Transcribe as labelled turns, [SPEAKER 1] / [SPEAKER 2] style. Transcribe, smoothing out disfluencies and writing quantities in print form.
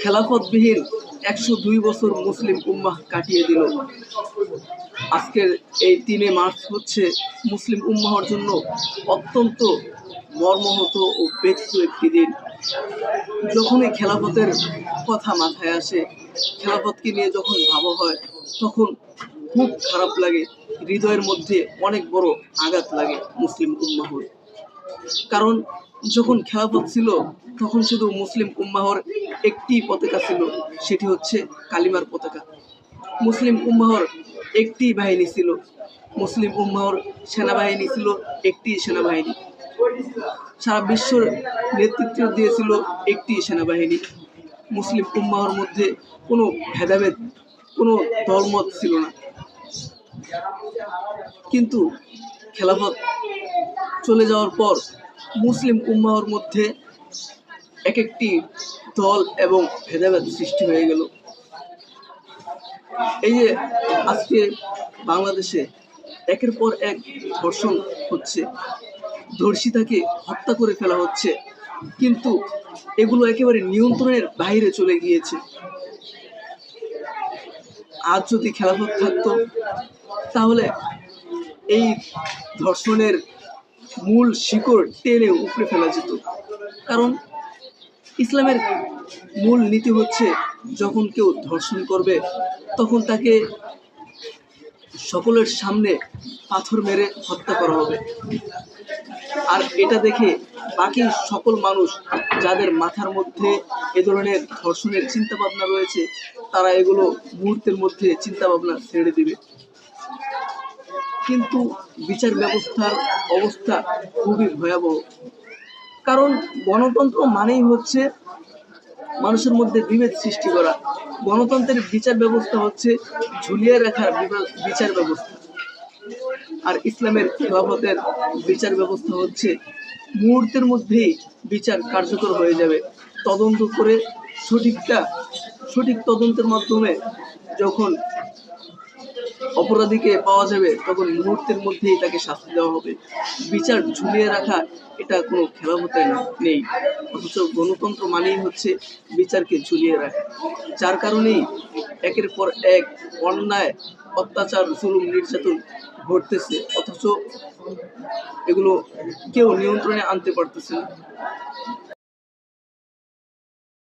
[SPEAKER 1] খেলাফতবিহীন ১০২ বছর মুসলিম উম্মাহ কাটিয়ে দিল। আজকের এই ৩ মার্চ হচ্ছে মুসলিম উম্মাহর জন্য অত্যন্ত মর্মাহত ও ব্যথিত একটি দিন। যখনই খেলাফতের কথা মাথায় আসে, খেলাফতকে নিয়ে যখন ভাবা হয়, তখন খুব খারাপ লাগে, হৃদয়ের মধ্যে অনেক বড় আঘাত লাগে মুসলিম উম্মাহর। কারণ যখন খেলাফত ছিল তখন শুধু মুসলিম উম্মাহর একটি পতাকা ছিল, সেটি হচ্ছে কালিমার পতাকা। মুসলিম উম্মাহর একটি বাহিনী ছিল, মুসলিম উম্মাহর সেনাবাহিনী ছিল একটি সেনাবাহিনী। সারা বিশ্বর নেতৃত্ব দিয়েছিল একটি সেনাবাহিনী। মুসলিম উম্মাহর মধ্যে কোনো ভেদাভেদ, কোনো দলমত ছিল না। কিন্তু খেলাফত চলে যাওয়ার পর মুসলিম উম্মাহর মধ্যে এক একটি দল এবং ভেদাভেদ সৃষ্টি হয়ে গেল। এই যে আজকে বাংলাদেশে একের পর এক ধর্ষণ হচ্ছে, ধর্ষিতাকে হত্যা করে ফেলা হচ্ছে, কিন্তু এগুলো একেবারে নিয়ন্ত্রণের বাইরে চলে গিয়েছে। আজ যদি খেলাফত থাকতো তাহলে এই ধর্ষণের মূল শিকড় টেনে উপড়ে ফেলা যেত। কারণ ইসলামের মূল নীতি হচ্ছে, যখন কেউ ধর্ষণ করবে তখন তাকে সকলের সামনে পাথর মেরে হত্যা করা হবে। আর এটা দেখে বাকি সকল মানুষ, যাদের মাথার মধ্যে এ ধরনের ধর্ষণের চিন্তা ভাবনা রয়েছে, তারা এগুলো মুহূর্তের মধ্যে চিন্তা ভাবনা ছেড়ে দিবে। কিন্তু বিচার ব্যবস্থার অবস্থা খুবই ভয়াবহ। কারণ গণতন্ত্র মানেই হচ্ছে মানুষের মধ্যে বিভেদ সৃষ্টি করা। গণতন্ত্রের বিচার ব্যবস্থা হচ্ছে ঝুলিয়ে রাখার বিচার ব্যবস্থা। আর ইসলামের খেলাফতের বিচার ব্যবস্থা হচ্ছে মুহূর্তের মধ্যেই বিচার কার্যকর হয়ে যাবে। তদন্ত করে সঠিক তদন্তের মাধ্যমে যখন অপরাধীকে পাওয়া যাবে, তখন মুহূর্তের মধ্যেই তাকে শাস্তি দেওয়া হবে। বিচার ঝুলিয়ে রাখা, এটা কোনো খেলাফতে নেই। অথচ গণতন্ত্র মানেই হচ্ছে বিচারকে ঝুলিয়ে রাখা। যার কারণেই একের পর এক অন্যায়, অত্যাচার, জুলুম, নির্যাতন ঘটতেছে, অথচ এগুলো কেউ নিয়ন্ত্রণে আনতে পারতেছে না।